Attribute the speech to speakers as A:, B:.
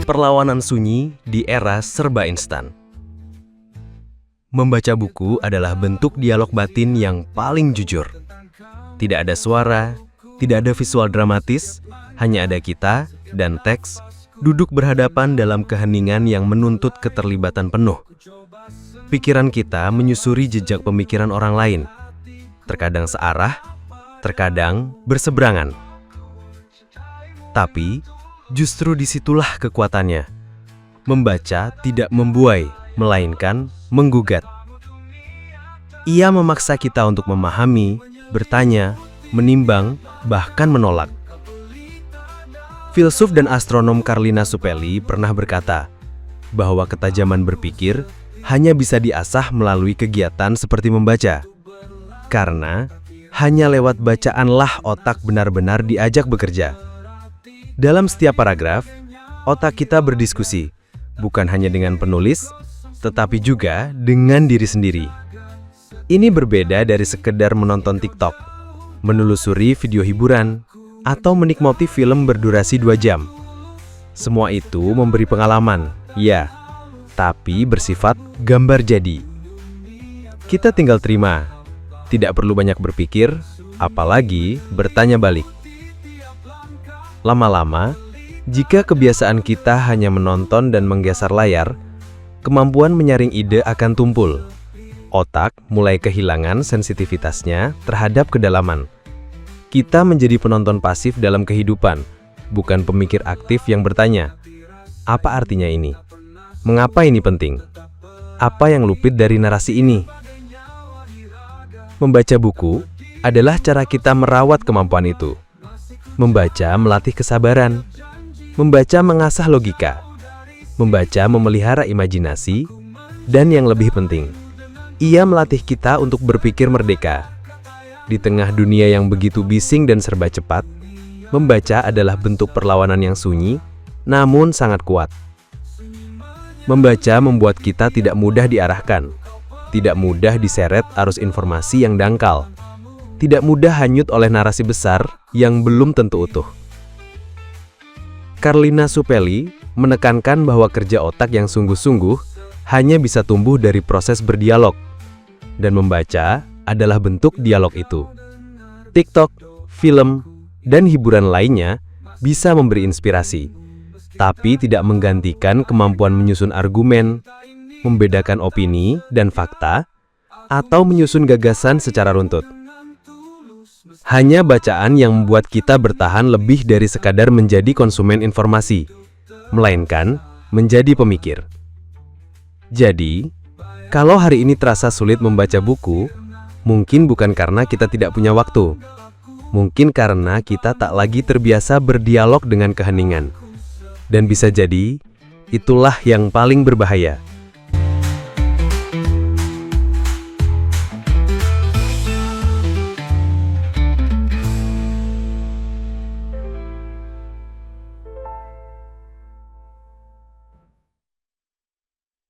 A: Perlawanan sunyi di era serba instan. Membaca buku adalah bentuk dialog batin yang paling jujur. Tidak ada suara, tidak ada visual dramatis, hanya ada kita dan teks duduk berhadapan dalam keheningan yang menuntut keterlibatan penuh. Pikiran kita menyusuri jejak pemikiran orang lain, terkadang searah, terkadang berseberangan. Tapi, justru disitulah kekuatannya. Membaca tidak membuai, melainkan menggugat. Ia memaksa kita untuk memahami, bertanya, menimbang, bahkan menolak. Filsuf dan astronom Carlina Supelli pernah berkata bahwa ketajaman berpikir hanya bisa diasah melalui kegiatan seperti membaca. Karena hanya lewat bacaanlah otak benar-benar diajak bekerja. Dalam setiap paragraf, otak kita berdiskusi, bukan hanya dengan penulis, tetapi juga dengan diri sendiri. Ini berbeda dari sekedar menonton TikTok, menelusuri video hiburan, atau menikmati film berdurasi 2 jam. Semua itu memberi pengalaman, ya, tapi bersifat gambar jadi. Kita tinggal terima, tidak perlu banyak berpikir, apalagi bertanya balik. Lama-lama, jika kebiasaan kita hanya menonton dan menggeser layar, kemampuan menyaring ide akan tumpul. Otak mulai kehilangan sensitivitasnya terhadap kedalaman. Kita menjadi penonton pasif dalam kehidupan, bukan pemikir aktif yang bertanya, apa artinya ini? Mengapa ini penting? Apa yang luput dari narasi ini? Membaca buku adalah cara kita merawat kemampuan itu. Membaca melatih kesabaran, membaca mengasah logika, membaca memelihara imajinasi, dan yang lebih penting, ia melatih kita untuk berpikir merdeka. Di tengah dunia yang begitu bising dan serba cepat, membaca adalah bentuk perlawanan yang sunyi, namun sangat kuat. Membaca membuat kita tidak mudah diarahkan, tidak mudah diseret arus informasi yang dangkal, tidak mudah hanyut oleh narasi besar yang belum tentu utuh. Carlina Supelli menekankan bahwa kerja otak yang sungguh-sungguh hanya bisa tumbuh dari proses berdialog, dan membaca adalah bentuk dialog itu. TikTok, film, dan hiburan lainnya bisa memberi inspirasi, tapi tidak menggantikan kemampuan menyusun argumen, membedakan opini dan fakta, atau menyusun gagasan secara runtut. Hanya bacaan yang membuat kita bertahan lebih dari sekadar menjadi konsumen informasi, melainkan menjadi pemikir. Jadi, kalau hari ini terasa sulit membaca buku, mungkin bukan karena kita tidak punya waktu. Mungkin karena kita tak lagi terbiasa berdialog dengan keheningan. Dan bisa jadi, itulah yang paling berbahaya.